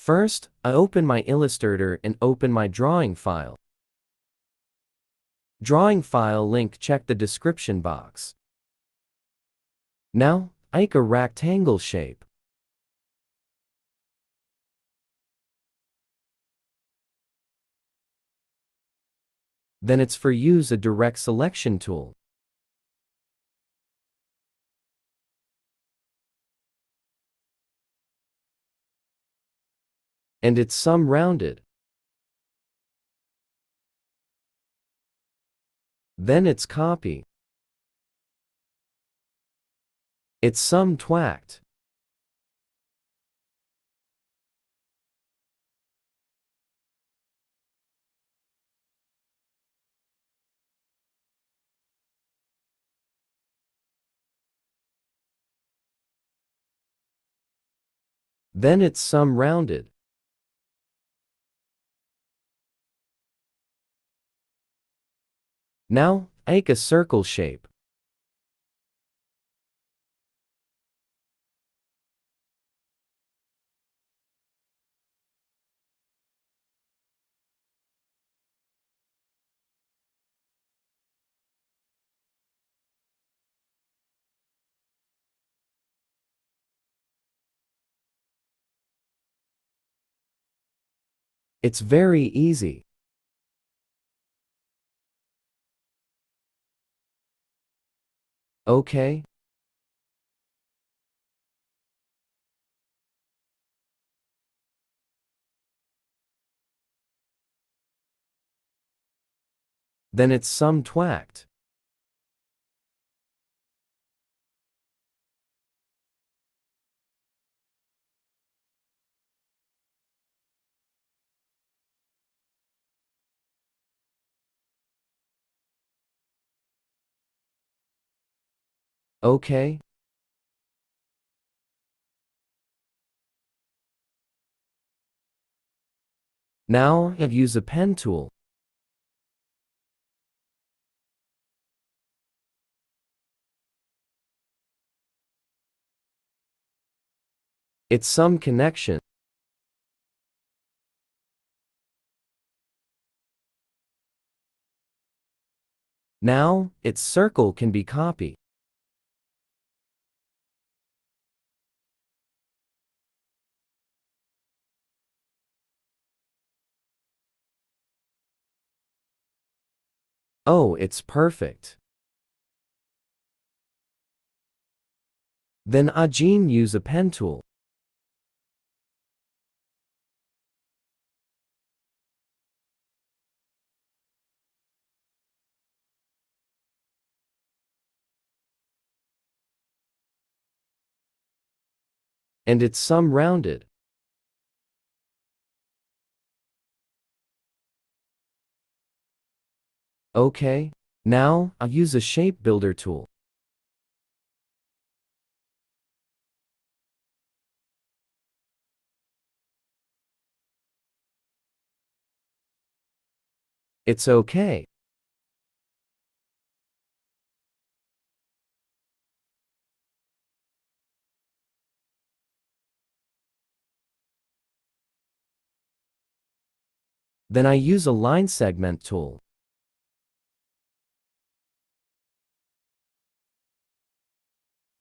First, I open my Illustrator and open my drawing file. Drawing file link, check the description box. Now, I make a rectangle shape. Then it's for use a direct selection tool. And it's some rounded. Then it's copy. It's some twacked. Then it's some rounded. Now, make a circle shape. It's very easy. Okay? Then it's some twacked. Okay? Now, I use a pen tool. It's some connection. Now, its circle can be copied. Oh, it's perfect. Then again use a pen tool. And it's some rounded. Okay? Now, I'll use a shape builder tool. It's okay. Then I use a line segment tool.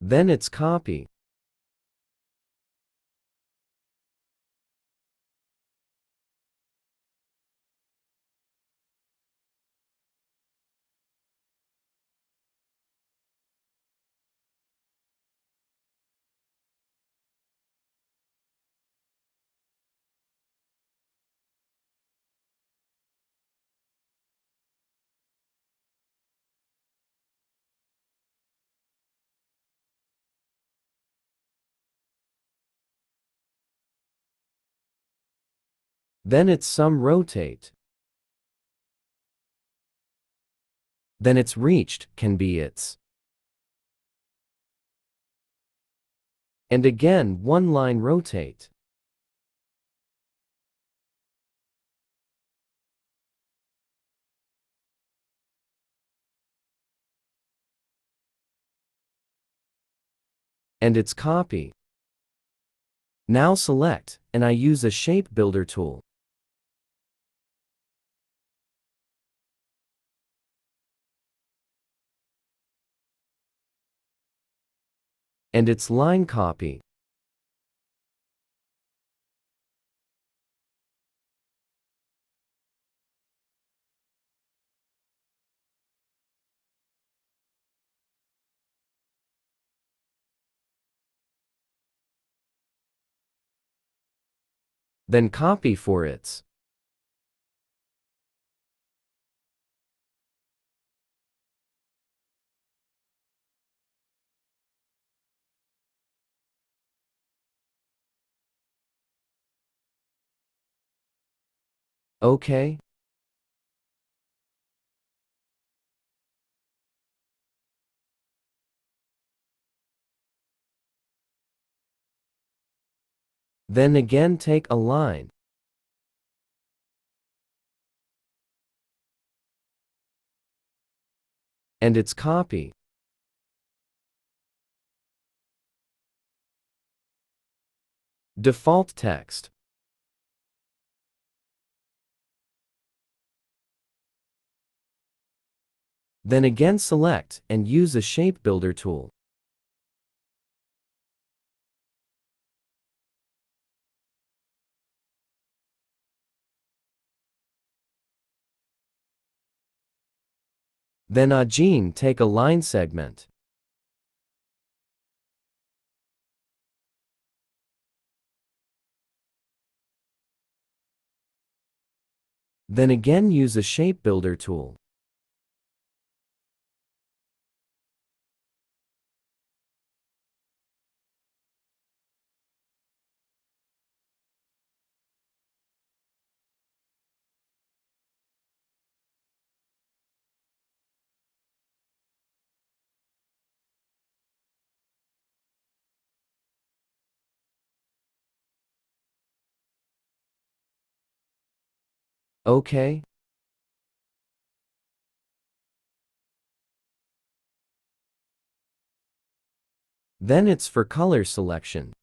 Then it's copy. Then it's some rotate. Then it's reached, can be its. And again, one line rotate. And it's copy. Now select, and I use a shape builder tool. And it's line copy. Then copy for its. OK? Then again take a line. And its copy. Default text. Then again select and use a shape builder tool. Then again take a line segment. Then again use a shape builder tool. OK? Then it's for color selection.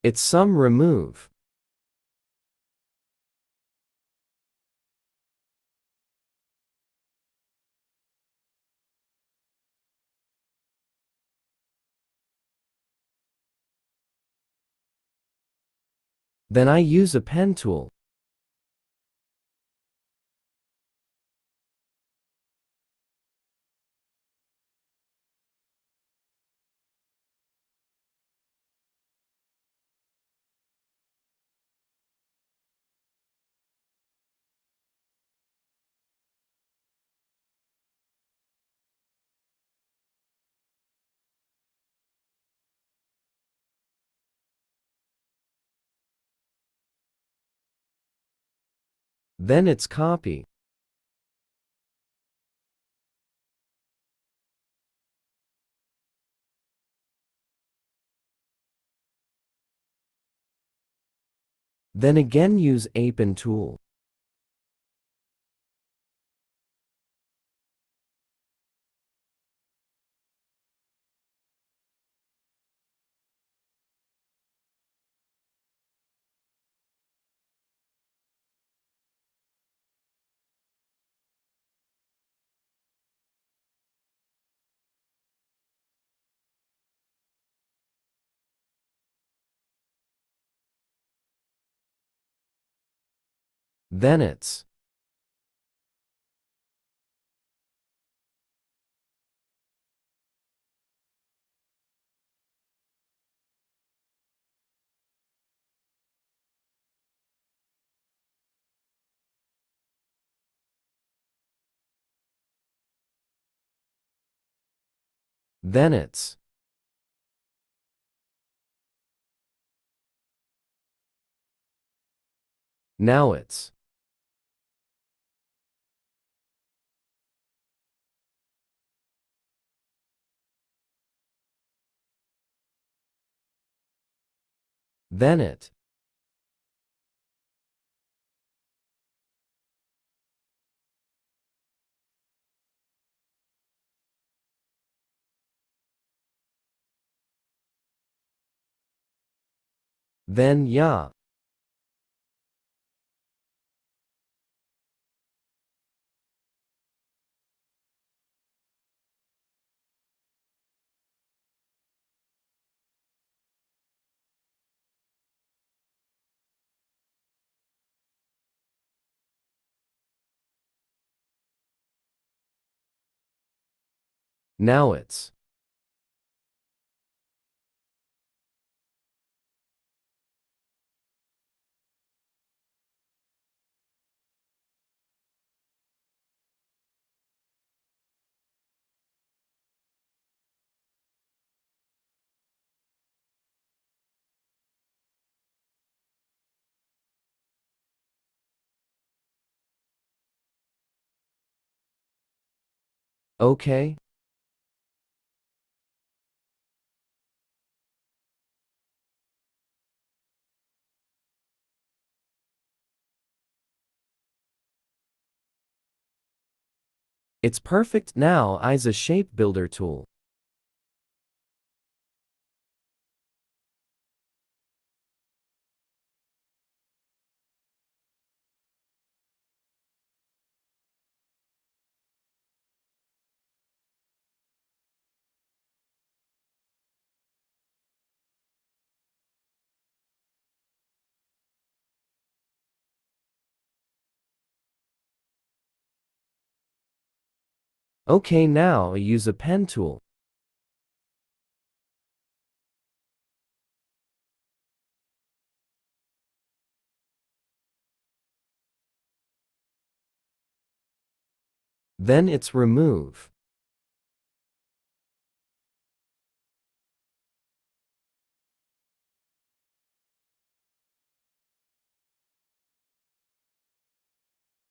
It's sum remove. Then I use a pen tool. Then it's copy. Then again use a pen tool. Then it's. Then it's. Now it's. Then it. Then yeah. Now it's. Okay? It's perfect now. Is a shape builder tool. Okay, now I use a pen tool. Then it's remove.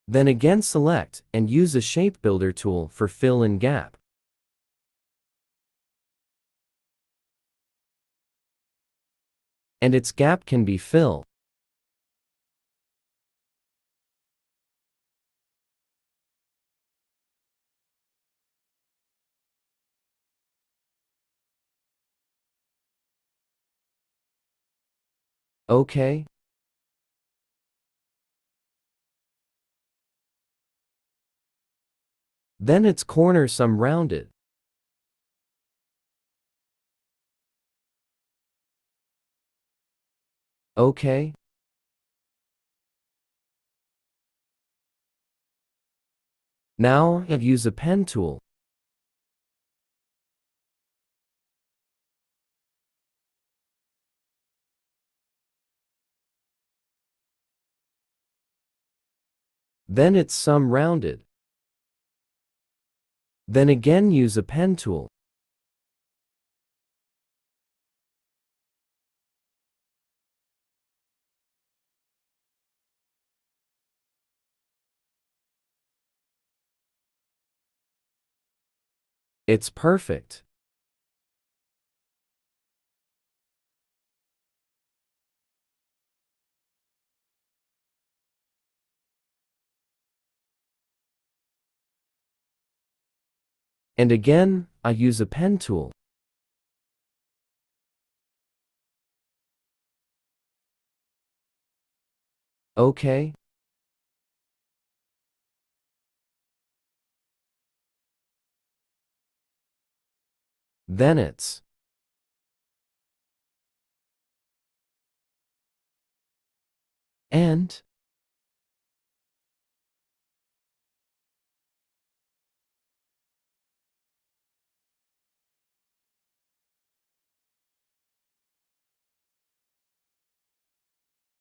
Then again select and use a shape builder tool for fill in gap. And its gap can be fill. Okay? Then its corner some rounded. Okay? Now I use a pen tool. Then it's some rounded. Then again use a pen tool. It's perfect. And again, I use a pen tool. Okay? Then it's. And.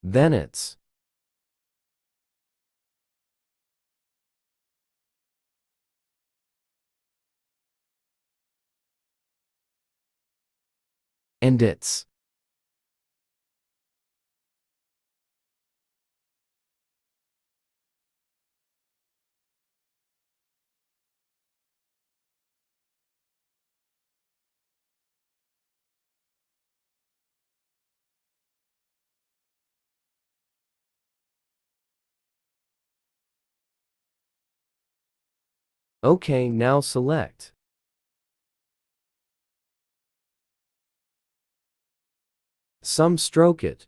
Then it's. And it's. Okay, now select. Some stroke it.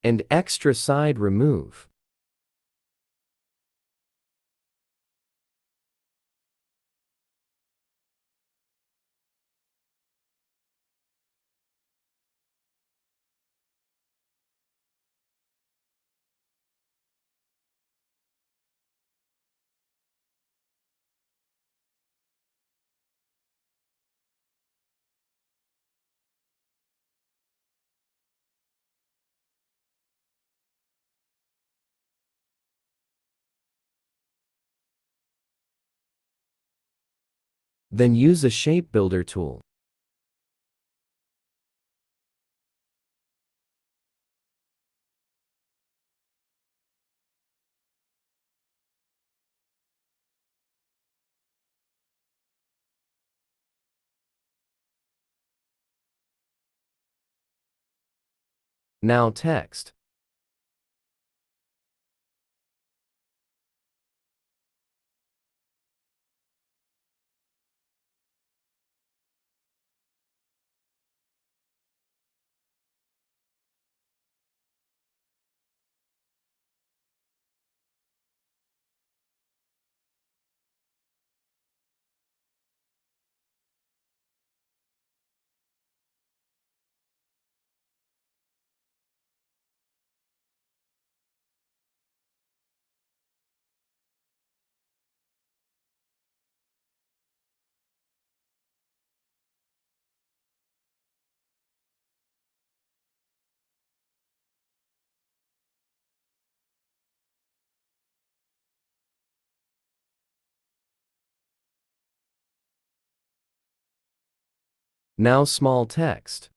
and extra side remove. Then use a shape builder tool. Now text. Now small text.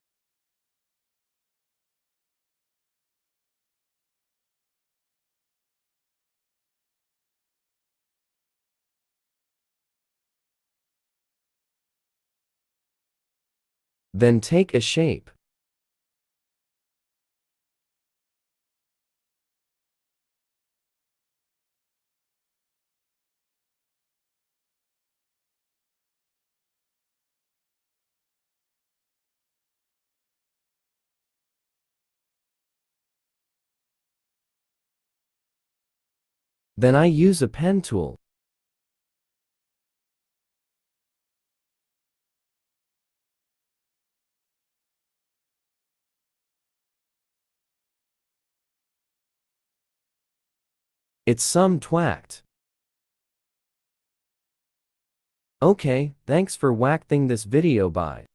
Then take a shape. Then I use a pen tool. It's some twacked. Okay, thanks for watching this video. Bye.